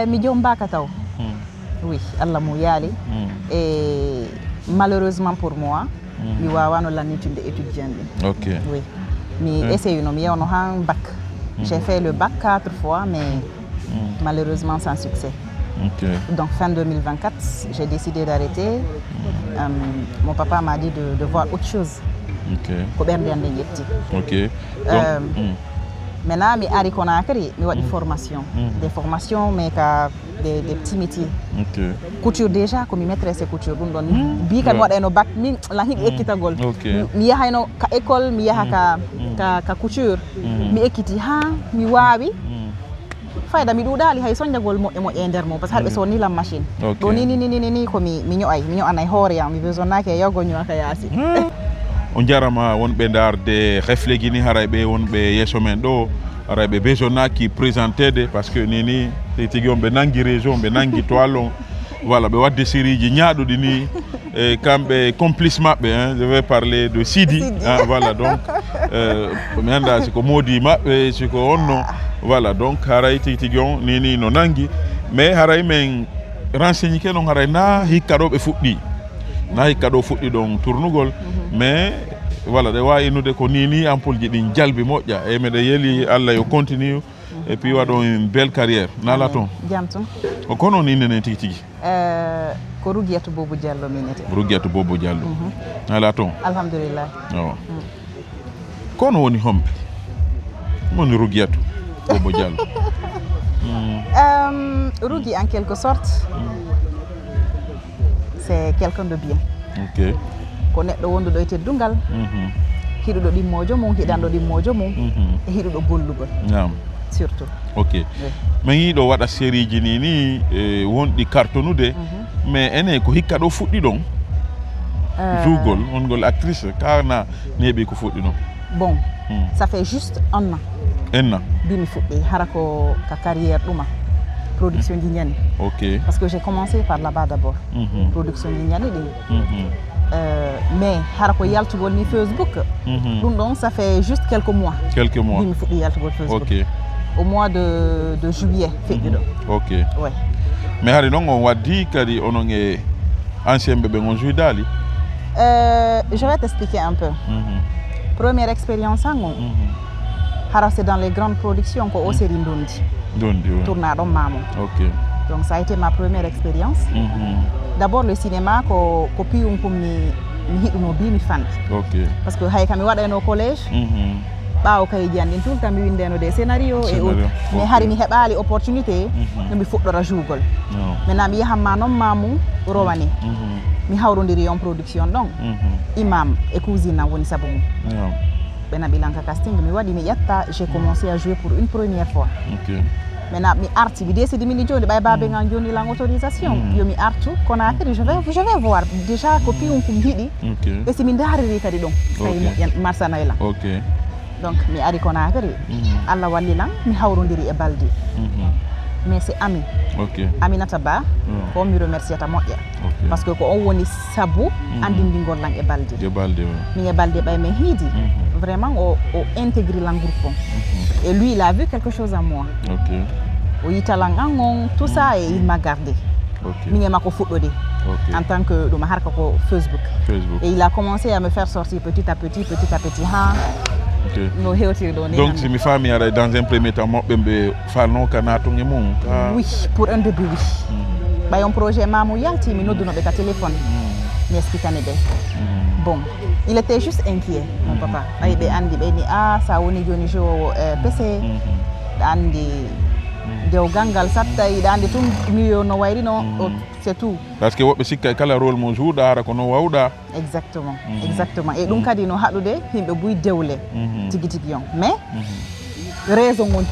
mi jom mbaka taw. Oui, Allah mo yali. Et malheureusement pour moi, mi wawano lanitude étudiante. OK. Oui. Mi essayé no mi yewno han bac. J'ai fait le bac 4 fois mais malheureusement sans succès. OK. Donc fin 2024, j'ai décidé d'arrêter. Mon papa m'a dit de voir autre chose. OK. OK. Maintenant, je Conakry, des formations. Des formations, mais des petits métiers. OK. Couture déjà, comme je maîtresse couture. Donc, je suis bac, OK. Je suis à école, je suis à couture. Je suis à fayda mi ɗuɗali hay soñjagol moƴƴe nder mo par ce que harɓe sonni lam machine ɗo ni ko mi ño'anay hoore yam mi besonnaki e yawgo ñoaka yaasi on jarama wonɓe darde réfléchi ni harayɓe wonɓe yesso men ɗo harayɓe besonnaki présentede par ce que nini tigi on ɓe nangi région ɓe nangi toile on voilà ɓe wadde série ji ñaaɗuɗi ni e kamɓe complice maɓɓe je vais parler de Sidi voilà donc mi anda siko modi maɓɓe siko onno voilà donc haray tigi on nini no nangi mais haray men renseigné ke non haray na hikka ɗo ɓe fuɗɗi na hikka ɗo fuɗɗi ɗon tournugol mais voilà ɗe wawi innude ko nini ampoule ji ɗin jalbi moƴƴa e meɗe yeeli Allah yo continue et puis waɗo une belle carrière nala toon jam toon o kono ni nene tigi tigi ko Rouguiatou Bobo Diallo minete Rouguiatou Bobo Diallo nala toon alhamdulillah kono woni homɓe woni Rouguiatou Bobo Diallo Rougui en quelque sorte c'est quelqu'un de bien. OK. Ko neɗɗo wonduɗo e teddungal hiɗuɗo ɗimmojo mum hiɗanɗo ɗimmojo mum e hiɗuɗo gollugol surtout. OK. min yiɗo waɗa série ji ni wonɗi cartonude mais ene ko hikka ɗo fuɗɗi ɗon jougol wongol actrice kana neeɓi ko fuɗɗi ɗon bon ça fait juste un an bimi fuɗɗi hara ko ka carrière ɗuma production ji ñani. OK. Parce que j'ai commencé par là-bas d'abord. Production ji ñani ɗi mais hara ko yaltugol ni Facebook ɗum ɗon ça fait juste quelques mois bimi fuɗɗi yaltugol Facebook. OK. Au mois de juillet feƴƴi ɗo. OK. Ouais. mais hari noon on waddi kadi onon e ancien ɓe on juydali je vais t'expliquer un peu. Première expérience en hara c'est dans les grandes productions ko o série Ndondi tournaɗo Mamon. OK. Donc ça a été ma première expérience. D'abord le cinéma ko piyum ko mi hiɗuno bimi famde. OK. Parce que hay kam mi waɗayno collège ɓaawo kayiji an ɗin tout le temps mi windeno des scénario et autres mais hari mi heɓali opportunité no mi fuɗɗora jougol maintenant mi yahanma noon Mamou rowane mi hawrodiri on production ɗon imam et cousine am woni sabu mum ɓe naɓilanka casting mi waɗi mi ƴetta j'ai commencé à jouer pour une première fois. Maintenant mi arti mi décidi mini joni ɓay babe ngal joni lan autorisation yo mi artu Conakry je vais voir déjà ko piyum ko mi hiɗi e si mi dariri kadi ɗon tawi marsanayla. Donc mi ari Conakry Allah wallilan mi hawrodiri e Baldi mais c'est Ami Aminata Ba ko mi remerciata moƴƴa parce que ko on woni sabu andindigol lan e Baldi min e Baldi ɓay men hiidi vraiment o intégri lan groupe on et lui il a vu quelque chose en moi o yitalan an on tout ça et il m'a gardé min e makko fuɗɗode en tant que ɗum harka ko Facebook et il a commencé à me faire sortir petit à petit ha no hewtiri ɗo ni. Donc si mi faami aɗa dans un premier temps moɓɓe ɓe falno ka naton e mum oui pour un début oui ɓay on projet Mamou yalti mi noddunoɓe ka téléphone mi expliquani ɓe bon il était juste inquiet mon papa ɓay ɓe andi ɓe ni sa woni joni jeu o PC ɗa andi dewgal ngal satta yiɗa andi tum miyo no wayri no c'est tout parce que woɓɓe sikka kala rôle mo jouɗa hara ko no wawɗa exactement et ɗum kadi no haɗude yimɓe buy dewle tigi tigi on mais raison on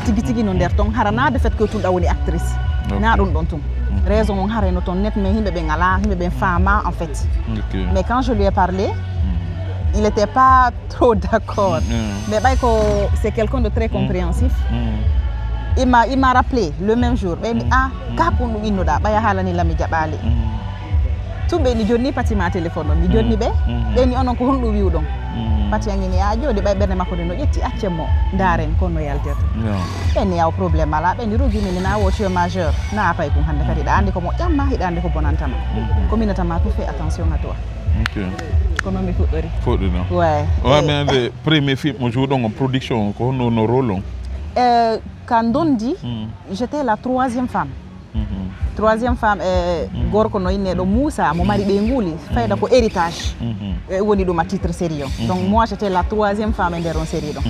tigi tigi no nder ton hara de fait que tum ɗa woni actrice na ɗum ɗon tum raison on harayno ton net mais yimɓe ɓe ngala yimɓe ɓe faama en fait mais quand je lui ai parlé il n'était pas trop d'accord mais ɓay ko c'est quelqu'un de très compréhensif. Il m'a rappelé le même jour ɓe mi ka kon ɗum innuɗa ɓaya haalani lami jaɓali tumbe ni jonni pati ma téléphone on mi jonni be ni onon ko honɗum wiwɗon pati angini a jodi bay berne makko no ƴetti accemo ndaren kono yalterta ɓenni yaw probléme ala ɓenni rogimini na wotieu majeur na pay kum hande kadi ɗa andi ko moƴƴamma hiɗa andi ko bonantama kominatama tout fait attention à toi kono mi fuɗɗori non ouais mais le premier film mo jouɗon en production ko no rôle on quand dondi j'étais la troisième femme troisième femme gorko no inneɗo Moussa mo mari ɓe nguuli fayda ko héritage woni ɗum a titre série o donc moi j'étais la troisième femme e nder on série ɗo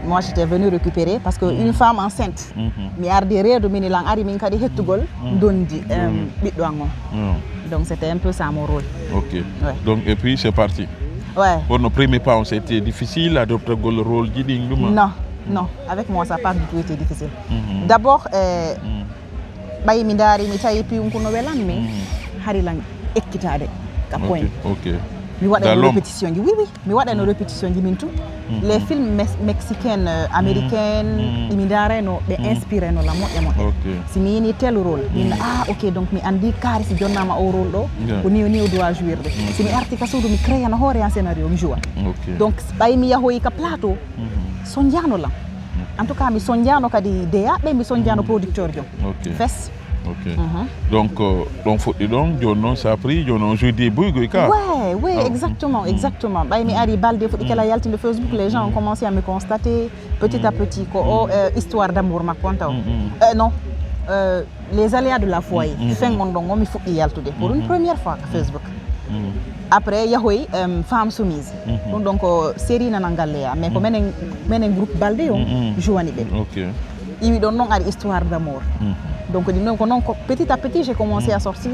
moi j'étais venu récupérer parce que une femme enceinte mi ardi reedu min lan ari min kadi hettugol dondi ɓiɗɗo an on donc c'était un peu ça mon rôle donc et puis c'est parti bon no premier pas c'était difficile adopter le rôle jiɗi ɗum non avec moi ça n'a pas du tout été difficile d'abord ɓayi mi daari mi tawi piyunko no welanmi hari lan ekkitade ka point mi waɗano répétition ji oui mi waɗano répétition ji min tout les films mexicaines américaines ɗimi darayno ɓe inspiré no la moƴƴa moƴƴa si mi yini tel rôle min ok donc mi andi kaari si jonnama o rôle ɗo ko ni o doit jouirde si mi arti ka suudu mi créana hoore en scénario mi joua donc ɓayi mi yahoyi ka plateau sonjano lam en tout cas mi sonjano kadi deyaɓe mi sonjano producteur jom fes donc ɗon fuɗɗi ɗon joni noon ça pris joni on jeudi bouygoy ka oui exactement ɓay mi ari balde fuɗɗi kala yaltinde Facebook les gens ont commencé à me constater petit à petit ko histoire d'amour makko on taw non les aléas de la foyer fengon ɗon o mi fuɗɗi yaltude pour une première fois Facebook après yahoy femme soumise ɗum donc série nana galleya mais ko menen groupe balde o jouani ɓe iwi ɗon noon ari histoire d'amour donc ɗum ko noon ko petit à petit j'ai commencé à sortir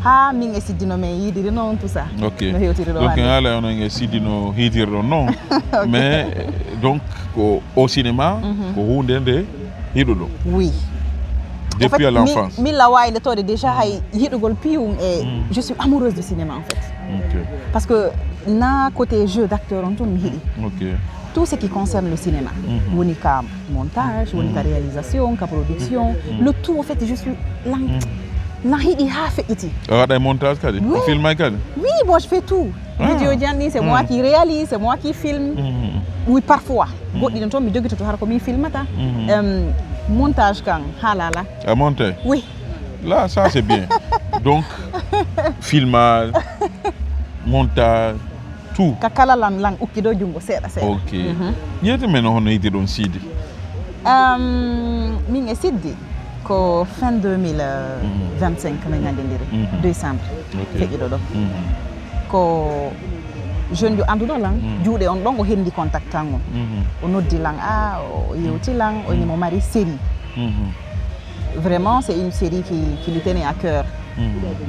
ha min e siddino men yiidiri noon tout ça no hewtiri ɗo donc ala onon e siddino hiitirɗon noon mais donc ko au cinéma ko hunde nde hiɗuɗo oui depuis à l'enfance min la wawi ndetode déjà hay hiɗugol piyum e je suis amoureuse du cinéma en fait parce que na côté jeu d'acteur on toon mi hiɗi tout ce qui concerne le cinéma woni ka montage woni ka réalisation ka production le tout en fait je suis na hiɗi ha feƴƴiti a waɗa montage kadi o film ay kadi oui bon je fais tout vidéo janɗi c'est moi qui réalise c'est moi qui filme oui parfois goɗɗi ɗon toon mi joguito har ko min filmata montage kan halala a monté oui là ça c'est bien donc filmage montage tout ka kala lan ukkido jungo seeɗa yeyde men hono yiide ɗon siidi min e siddi ko fin 2025 min gandidiri décembre feƴƴiɗo ɗo ko jeune jo anduɗo lan juuɗe on ɗon o hendi contact tan o noddi lan o yewti lan o nimo mari série vraiment c'est une série qui lui tenait à cœur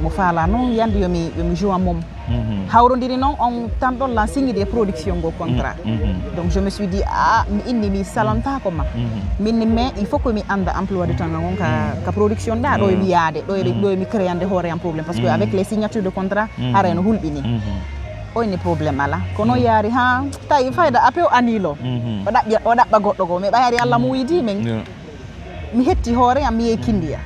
mo faala noon yande yomi joua mom hawrodiri noon on tan ɗon lan signé des production go contrat donc je me suis dit mi inni mi salantako ma minni mais il faut que mi anda emploi de temps ngon ka production ɗa ɗo mi yaade ɗo mi créande hoore en problème parce que avec les signatures de contrat hara no hulɓini oyni probléme ala kono yaari ha tawi fayda ape o anilo o ɗaɓɓa goɗɗo go mais ɓayari Allah mo wiidi men mi hetti hoore am mi yehi kindiya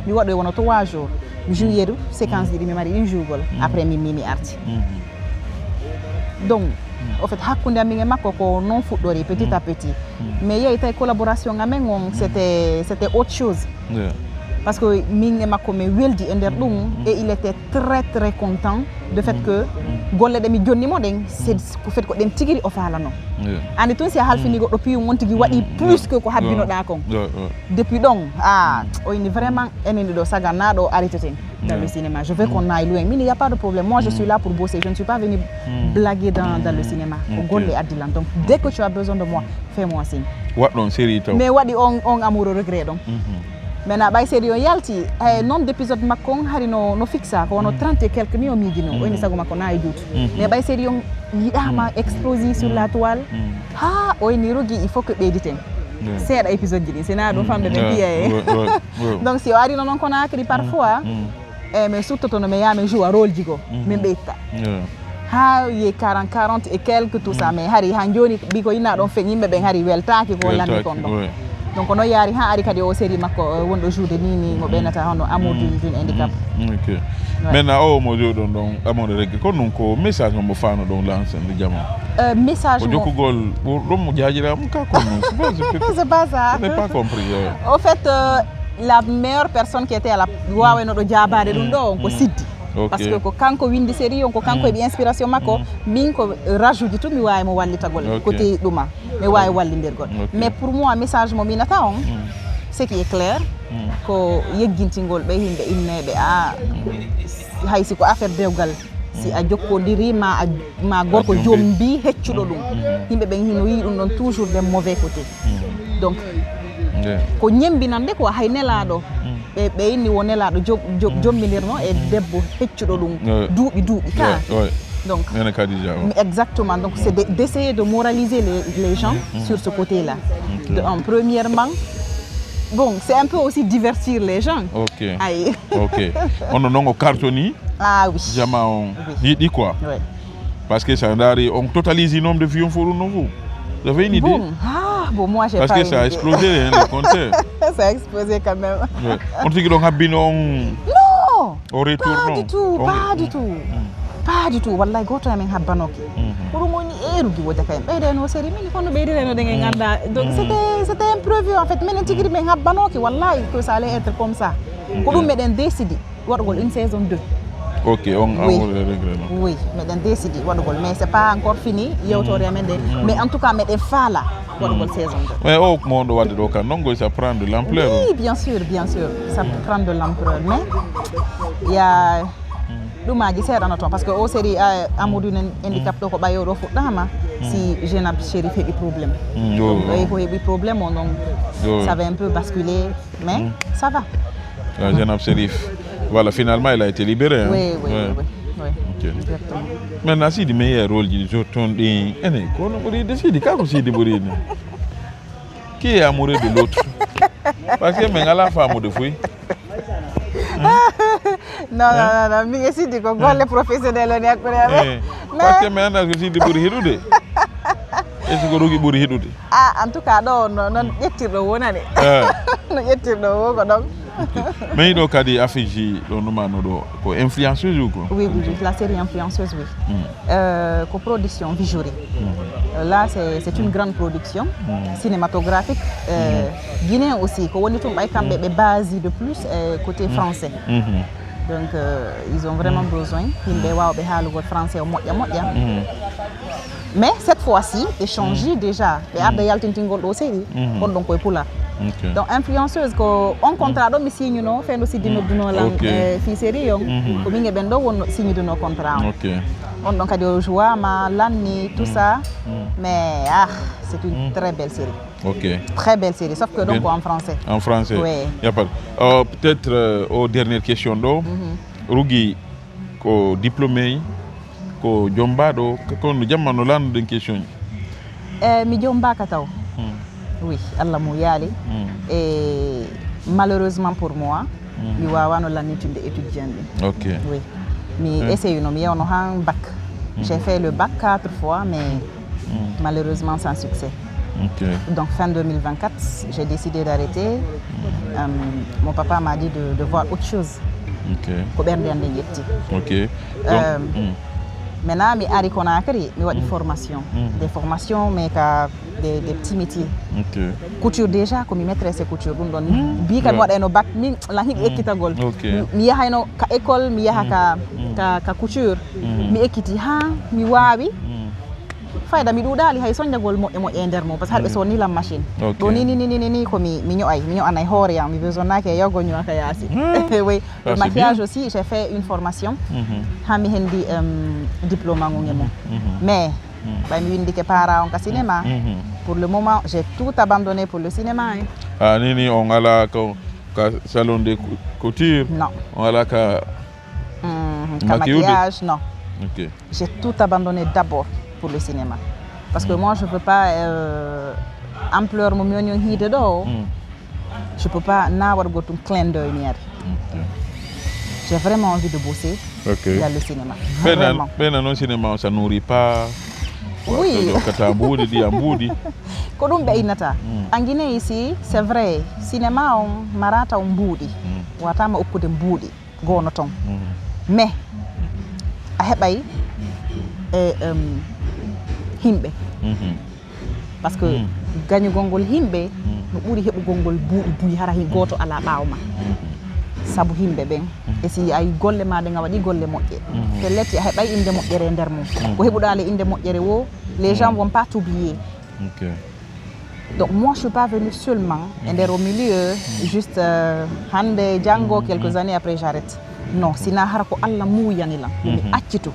mi waɗoy wono 3 jours mi jouyeru séquence ɗiɗi mi mari ɗin jougol après mi arti donc au fait hakkude amin e makko ko non fuɗɗori petit à petit mais yeyi tawi collaboration amen on c'était autre chose parce que min e makko mi weldi e nder ɗum et il était très content de fait que golle ɗe mi jonnimo ɗen c'est ko fait ko ɗen tigiri o faalano andi tun si a halfini goɗɗo piyum on tigui waɗi plus que ko habbinoɗa kon depuis ɗon oyni vraiment enen ɗo sagannaɗo arrêteten dans le cinéma je veux qu'on aille loin min il y a pas de problème moi je suis là pour bosser je ne suis pas venu blaguer dans le cinéma ko golle addilan donc dès que tu as besoin de moi fais-moi signe waɗɗon série taw mais waɗi on amoureux regret ɗon maintenant ɓay série o yalti nombre d'épisode makko on hari no fixa ko wono 30 et quelques ni o miijino oyni sago makko na e juutu mais ɓay série on yiɗama explosi sur la toile ha oyni rogui il faut que ɓeyditen seeɗa épisode ji ɗi sina ɗum famde ɓe mbiya donc si o ari noon Conakry parfois mais surtout to no mi yami joue rôle jigo min ɓeytta ha ye 40 et quelques tout ça mais hari han joni biko ina ɗon feñ yimɓe ɓen hari weltaki ko landi kon ɗon donc ono yaari ha ari kadi o série makko wonɗo joude ni mo ɓeynata hono amour d'une handicap. Ok. Maintenant o mo joɗon ɗon amour reggae ko non ko message mo fano ɗon lance ndi jamon. Message mo jokkugol ɗum mo jaajiramu ka ko non c'est pas ça. Je n'ai pas compris. Au fait la meilleure personne qui était à la waweno ɗo jabade ɗum ɗo ko Siddi. Parce que ko kanko windi série on ko kanko heɓi inspiration makko min ko rajoute tout mi wawi mo wallitagol côté ɗuma mi wawi wallidirgol. Mais pour moi message mo minata on ce qui est clair ko yeggintingol ɓe yimɓe inneɓe hay si ko affaire dewgal si a jokkodiri ma gorko jom mbi heccuɗo ɗum yimɓe ɓen hino yi ɗum ɗon toujours des mauvais côté. Donc ko ñembinande ko hay nelaɗo ɓe inni wo nelaɗo jombidirno e debbo heccuɗo ɗum duuɓi ka. Donc exactement, donc c'est d'essayer de moraliser les gens sur ce côté-là. Premièrement, bon, c'est un peu aussi divertir les gens. Ok. On a un cartoni. Ah oui. Jama on dit quoi? Oui. Parce que ça on totalise le nombre de filles pour nous. Vous avez une idée? Bon, moi j'ai pas. Parce que ça a explosé le compteur. Ça a explosé quand même. Ouais. On dit qu'on a bien non. Au retour pas du tout, pas du tout. Pas du tout. Wallahi goto amen habbanoki. Pour moi ni erugi wota kay. Ɓeyde no série min kono ɓeyde no de nganda. Donc c'était imprévu en fait. Men tigiri men habbanoki wallahi que ça allait être comme ça. Ko ɗum meɗen décidi waɗugol une saison 2. Ok, oui, meɗen décidi waɗugol mais c'est pas encore fini yewtore amen de. Mais en tout cas meɗen faala waɗugol saison 2. Mais au monde waɗde ɗo kan non ça prend de l'ampleur. Oui, bien sûr, ça prend de l'ampleur. Mais il y a ɗumaji seeɗano toon parce que o série amour d'une handicap ɗo ko ɓayoɗo fuɗɗama si Jenab Chérif heɓi probléme ɓayi ko heɓi probléme o donc ça va un peu basculer mais ça va. Jenab Chérif, voilà, finalement il a été libéré. Hein? Oui. Okay. Exactement. Maintenant si di meilleur rôle ji joton ɗi ene kono ɓuri décide kako sidi ɓuri ni qui est amoureux de l'autre parce que men ala famude foy. Non, mi Sidi ko golle professionnel on yakkude parce que men anda ko Sidi ɓuri hiɗude est ce que Rougui ɓuri hiɗude en tout cas ɗo noon ƴettirɗo wonani no ƴettirɗo wo ko ɗon. Mais ɗo kadi affiche ji ɗo numano ɗo ko influenceuse ou quoi? Oui, la série influenceuse, oui. Coproduction Vijouri. Là, c'est une grande production cinématographique. Guinéen aussi, ko woni tum ɓay kamɓe ɓe base de plus côté français. Donc ils ont vraiment besoin yimɓe wawɓe haalugol français o moƴƴa. Mais cette fois-ci, échanger déjà ɓe arda yaltintingol ɗo série on ɗon koye pula. Donc influenceuse ko on contrat ɗo mi signe no fendo Siddi noddunolam fi série yon ko min e ɓen ɗo wonno signe duno contrat on ɗon kadi o jouama lanni tout ça mais c'est une très belle série. Très belle série sauf que donc en français. En français. Oui. Y a pas. Peut-être aux dernières questions ɗo Rougui ko diplômé ko jombaɗo kono jamma no landuɗen question ji. Mi jombaka taw. Oui, Allah mo yaali. Et malheureusement pour moi, mi wawano lannitude étudiante. Ok. Oui. Mi essaye no mi yewno han bac. J'ai fait le bac 4 fois mais malheureusement sans succès. Donc fin 2024, j'ai décidé d'arrêter. Mon papa m'a dit de voir autre chose. Ko ɓernde ande yetti. Maintenant, mi ari Conakry, mi waɗi formation. Des formations, mais des petits métiers. Couture déjà, ko mi maîtresse couture ɗum ɗon. Bi kam mi waɗayno bac, min la hiɗi ekkitagol. Mi yahayno ka école, mi yaha ka couture. Mi ekkiti mi wawi. Fayda mi ɗuɗali hay soñjagol moƴƴe e nder mo par ce que haɗa ɓe sonnilam machine. Ɗo ni ko mi ño'anay hoore am mi besonnaki e yawgo ñoaka yaasi. Oui, le maquillage aussi, j'ai fait une formation. Mi hendi diplôme ngon e mum. Mais ɓay mi windike para on ka cinéma. Pour le moment, j'ai tout abandonné pour le cinéma. Nini on ala ka salon de couture? Non. On ala ka maquillage? Non. J'ai tout abandonné d'abord pour le cinéma. Parce que moi, je ne peux pas ampleur mon mignon hide do. Je ne peux pas n'avoir un clin d'œil. J'ai vraiment envie de bosser dans le cinéma. Vraiment. Mais dans le cinéma, ça nourrit pas Oui. Kata Mboudi di Mboudi. Ko ɗum ɓe innata. En Guinée ici, c'est vrai, cinéma on marata on Mboudi. Watama okkude Mboudi gono ton. Mais a heɓay himɓe. Parce que gañugol ngol himɓe no ɓuri heɓugol ngol buuɗi hara hin goto ala ɓaawo ma. Sabu himɓe ɓen e si ay golle ma ɗen a waɗi golle moƴƴe pelletti a heɓay inde moƴƴere nder mum ko heɓuɗa le inde moƴƴere wo les gens vont pas t'oublier. Donc moi je suis pas venue seulement e nder au milieu juste hande janggo quelques années après j'arrête. Non sina hara ko Allah muyanilam mi accitu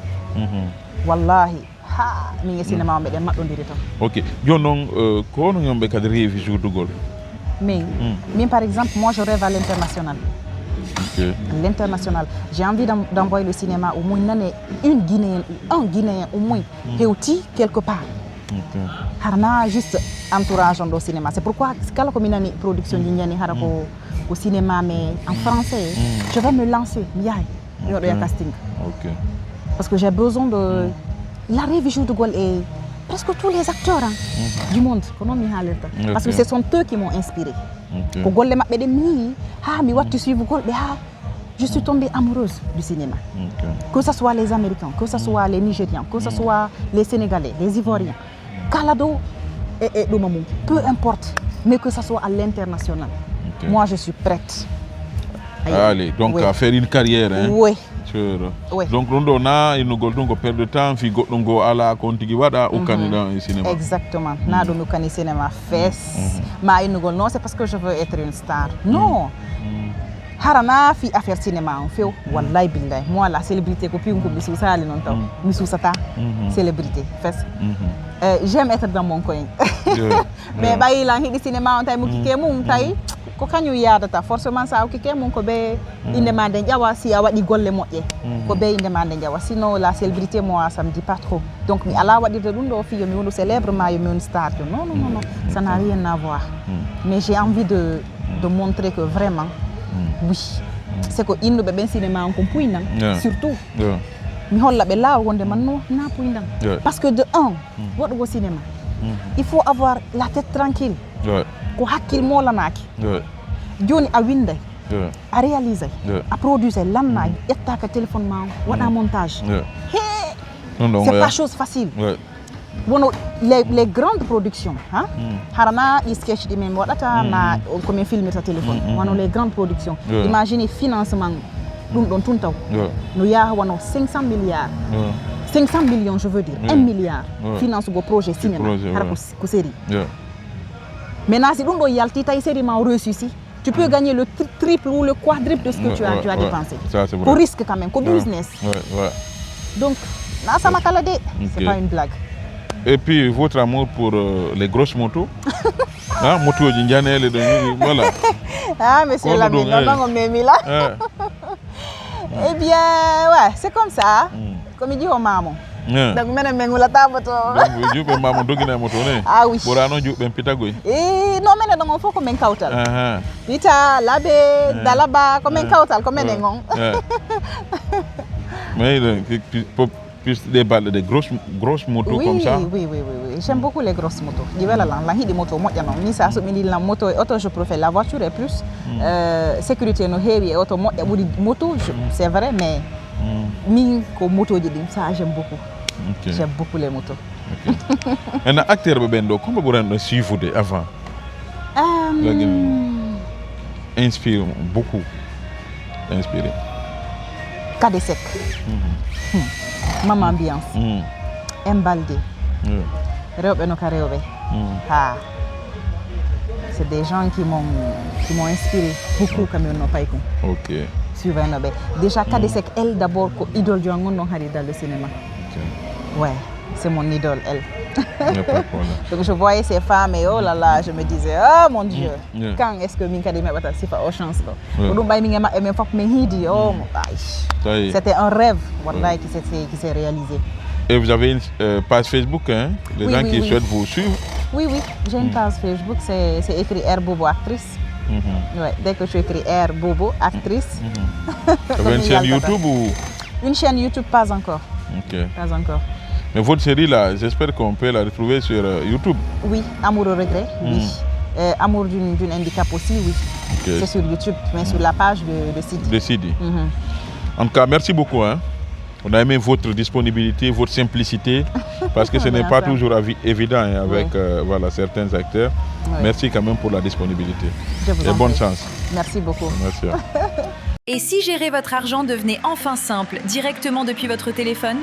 wallahi ha min e cinéma o meɗen maɗɗodiri tan. Ok joni noon ko hono yomɓe kadi reewi joudugol min par exemple moi je rêve à l'international. L'international. J'ai envie d'envoyer le cinéma au moins une Guinéenne ou un Guinéen au moins hewti quelque part. Harna juste entourage au cinéma. C'est pourquoi quand on a une production guinéenne au cinéma mais en français, je vais me lancer. Casting. Parce que j'ai besoin de la révision de Gaulle et presque tous les acteurs du monde. Parce que ce sont eux qui m'ont inspiré. Pour Gaulle mi watti suivre Gaulle je suis tombée amoureuse du cinéma. Que ce soit les Américains, que ce soit les Nigérians, que ce soit les Sénégalais, les Ivoiriens. Kalado et Domamou, peu importe, mais que ce soit à l'international. Moi, je suis prête. Allez, donc à faire une carrière. Hein? Oui. Oui. Donc, on a une perte de temps, on a la contiguë au Canada et cinéma. Exactement. Na do Canada cinéma fess. Ma non, c'est parce que je veux être une star. Non. Harana fi affaire cinéma on fait wallahi billahi moi la célébrité ko pium ko bisu sali non taw bisu sata célébrité fess j'aime être dans mon coin mais bayi la hidi cinéma on tay mu kike mum tay ko kanyu yadata forcément ça ko kike mum ko be inde ma den jawa si a wadi golle modje ko be inde ma den jawa sinon la célébrité moi ça me dit pas trop donc mi ala wadi de dundo fi yo mi wonu célèbre ma yo mi wonu star non ça n'a rien à voir mais j'ai envie de montrer que vraiment oui c'est que inno be ben cinéma on puinam surtout mi holla be law wonde man no na puinam parce que de un wodo go cinéma il faut avoir la tête tranquille ko hakkil mo lanaki joni a winday a réaliser a produire lanna etta ka téléphone ma wada montage c'est pas chose facile. Bon, les grandes productions, hein? Harana, ils sketch de même, comme un film sur téléphone. Les grandes productions. Imaginez financement, dans tout le temps. Nous avons 500 milliards. 500 millions, je veux dire. 1 milliard. Finance le projet cinéma. Série. Maintenant, si nous avons une série reçue ici, tu peux gagner le triple ou le quadruple de ce que tu as dépensé. Pour risque quand même, pour business. Donc, ça m'a caladé. C'est pas une blague. Et puis votre amour pour les grosses motos. Moto voilà. Ah monsieur l'ami, on m'a mis là. Eh bien ouais, c'est comme ça. Comme il dit au maman. Donc maintenant mengu la table to. Donc je peux maman dogina moto ne. Ah oui. Pour ano ju ben pita goy. Non maintenant donc faut comme kautal. Pita labe dalaba comme kautal comme nengon. Mais plus des balles de grosses motos comme ça. Oui. J'aime beaucoup les grosses motos. Je vais la des motos moto non. Ni ça so mi la moto auto je préfère la voiture est plus sécurité no heavy auto moto c'est vrai mais mi ko moto di ça j'aime beaucoup. J'aime beaucoup les motos. Un acteur bendo comment vous rendez suivre avant? Inspire beaucoup. Inspiré. Kadesek. Maman Ambiance. Mbalde. Rewbe no ka rewbe. C'est des gens qui m'ont inspiré beaucoup comme no payko. OK. Suivant no be. Déjà Kadesek elle d'abord ko idole jo ngon no hari dans le cinéma. Ouais, c'est mon idole elle. Donc je voyais ces femmes et oh là là, je me disais oh mon Dieu, quand est-ce que min kadime bata sifa au chance ko. Odum bay mi ngema même fop me hidi oh c'était un rêve wallahi qui s'est réalisé. Et vous avez une page Facebook hein, les gens qui souhaitent vous suivre. Oui, j'ai une page Facebook, c'est écrit R Bobo actrice. Ouais, dès que tu écris R Bobo actrice. Vous avez une chaîne YouTube ou une chaîne YouTube pas encore. OK. Pas encore. Mais votre série là, j'espère qu'on peut la retrouver sur YouTube. Oui, Amour au regret, oui. Amour d'une handicap aussi, oui. Okay. C'est sur YouTube, mais sur la page de Sidi. De Sidi. En tout cas, merci beaucoup. Hein. On a aimé votre disponibilité, votre simplicité, parce que ce n'est pas toujours évident hein, avec voilà, certains acteurs. Oui. Merci quand même pour la disponibilité. Et bonne chance. Merci beaucoup. Merci. Et si gérer votre argent devenait enfin simple, directement depuis votre téléphone ?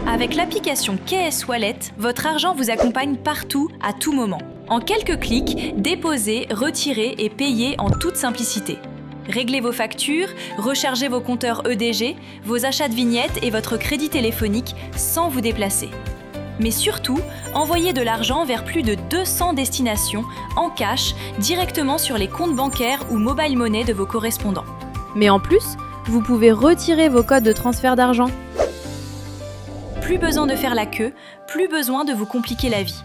Avec l'application KS Wallet, votre argent vous accompagne partout, à tout moment. En quelques clics, déposez, retirez et payez en toute simplicité. Réglez vos factures, rechargez vos compteurs EDG, vos achats de vignettes et votre crédit téléphonique sans vous déplacer. Mais surtout, envoyez de l'argent vers plus de 200 destinations en cash directement sur les comptes bancaires ou mobile money de vos correspondants. Mais en plus, vous pouvez retirer vos codes de transfert d'argent. Plus besoin de faire la queue, plus besoin de vous compliquer la vie.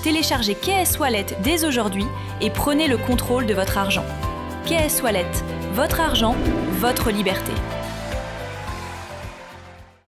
Téléchargez KS Wallet dès aujourd'hui et prenez le contrôle de votre argent. KS Wallet, votre argent, votre liberté.